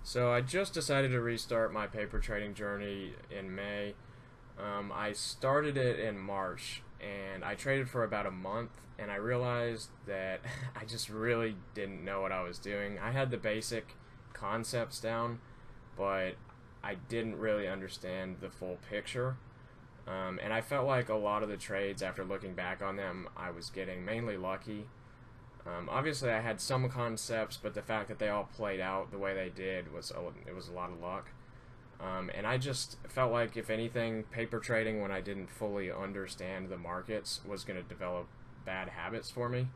So I just decided to restart my paper trading journey in May. I started it in March and I traded for about a month and I realized that I just really didn't know what I was doing. I had the basic concepts down, but I didn't really understand the full picture. And I felt like a lot of the trades, after looking back on them, I was getting mainly lucky. Obviously, I had some concepts, but the fact that they all played out the way they did it was a lot of luck. And I just felt like, if anything, paper trading, when I didn't fully understand the markets, was going to develop bad habits for me.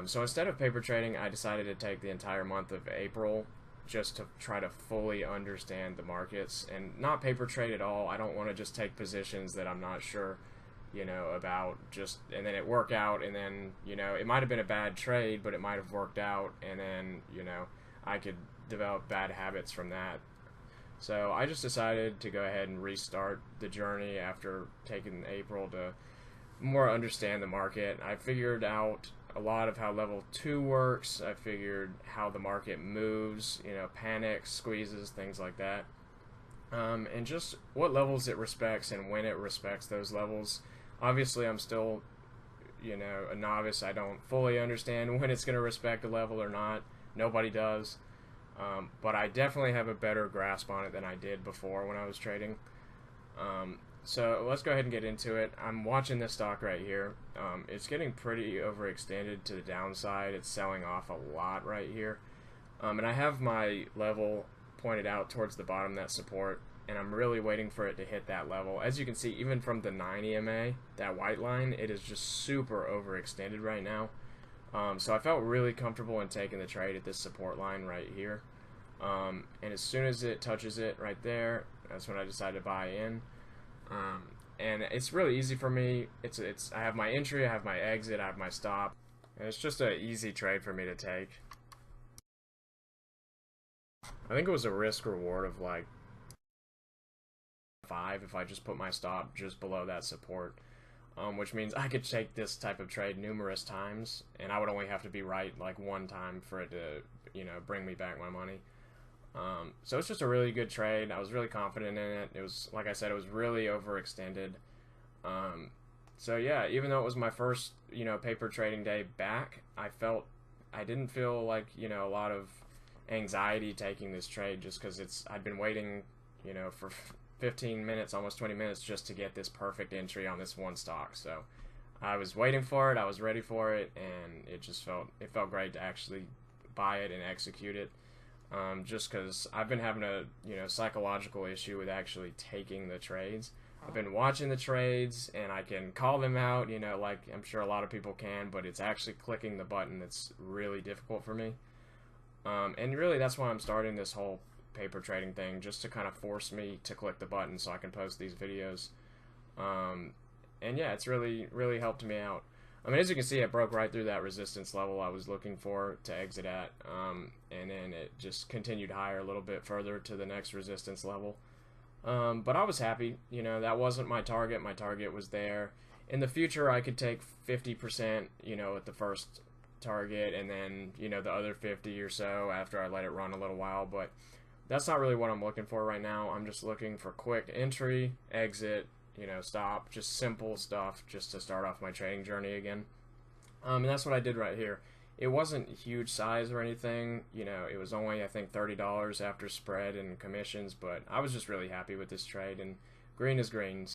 So instead of paper trading, I decided to take the entire month of April just to try to fully understand the markets and not paper trade at all. I don't want to just take positions that I'm not sure about, just and then it work out, and then it might have been a bad trade, but it might have worked out, and then I could develop bad habits from that. So I just decided to go ahead and restart the journey after taking April to more understand the market. I figured out a lot of how level 2 works. I figured how the market moves, panics, squeezes, things like that. And just what levels it respects and when it respects those levels. Obviously, I'm still, a novice. I don't fully understand when it's going to respect a level or not. Nobody does. But I definitely have a better grasp on it than I did before when I was trading. So let's go ahead and get into it. I'm watching this stock right here. It's getting pretty overextended to the downside. It's selling off a lot right here. And I have my level pointed out towards the bottom, that support, and I'm really waiting for it to hit that level. As you can see, even from the 9 EMA, that white line, it is just super overextended right now. So I felt really comfortable in taking the trade at this support line right here. And as soon as it touches it right there, that's when I decided to buy in. And it's really easy for me. I have my entry, I have my exit, I have my stop, and it's just an easy trade for me to take. I think it was a risk reward of like 5 if I just put my stop just below that support, which means I could take this type of trade numerous times, and I would only have to be right like one time for it to bring me back my money. So it's just a really good trade. I was really confident in it. It was, like I said, it was really overextended. So yeah, even though it was my first, paper trading day back, I didn't feel like, a lot of anxiety taking this trade, just because I'd been waiting, for 15 minutes, almost 20 minutes, just to get this perfect entry on this one stock. So I was waiting for it, I was ready for it, and it felt great to actually buy it and execute it. Just because I've been having a psychological issue with actually taking the trades. I've been watching the trades and I can call them out, like I'm sure a lot of people can, but it's actually clicking the button that's really difficult for me. And really, that's why I'm starting this whole paper trading thing, just to kind of force me to click the button so I can post these videos. And yeah, it's really helped me out. I mean, as you can see, it broke right through that resistance level I was looking for to exit at, and then it just continued higher a little bit further to the next resistance level. But I was happy. That wasn't my target. My target was there. In the future, I could take 50%, at the first target, and then, the other 50 or so after I let it run a little while. But that's not really what I'm looking for right now. I'm just looking for quick entry, exit, stop, just simple stuff just to start off my trading journey again. And that's what I did right here. It wasn't huge size or anything, it was only, I think, $30 after spread and commissions, but I was just really happy with this trade, and green is green.